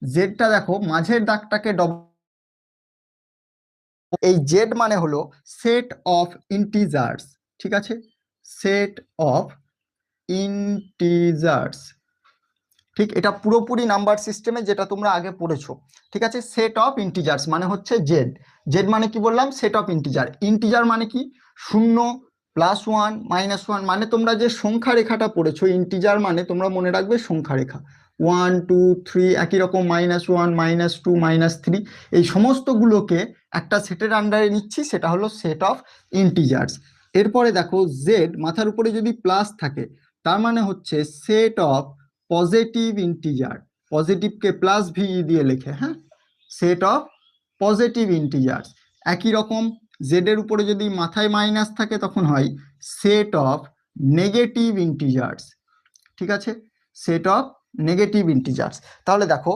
জেডটা দেখো মাঝের দাগটাকে এই জেড মানে হলো সেট অফ ইন্টিজার্স, ঠিক আছে, সেট অফ ইন্টিজার্স। ঠিক, এটা পুরোপুরি নাম্বার সিস্টেমে যেটা তোমরা আগে পড়েছো। ঠিক আছে, সেট অফ ইন্টিজার্স মানে হচ্ছে জেড। জেড মানে কি বললাম? Set of integer. ইন্টিজার মানে কি? শূন্য, +1, -1, মানে তোমরা যে সংখ্যা রেখাটা পড়েছো, ইন্টিজার মানে তোমরা মনে রাখবে সংখ্যা রেখা। 1 2 3 একই রকম, -1 -2 -3, এই সমস্তগুলোকে একটা সেটের আন্ডারে নিচ্ছি, সেটা হলো সেট অফ ইন্টিজার্স। এরপরে দেখো জেড মাথার উপরে যদি প্লাস থাকে, তার মানে হচ্ছে সেট অফ পজিটিভ ইন্টিজার। পজিটিভকে +VE দিয়ে লেখে, হ্যাঁ, সেট অফ পজিটিভ ইন্টিজার্স। একই রকম জেড এর উপরে যদি মাথায় মাইনাস থাকে তখন হয় সেট অফ নেগেটিভ ইন্টিজার্স। ঠিক আছে, সেট অফ নেগেটিভ ইন্টিজার্স। তাহলে দেখো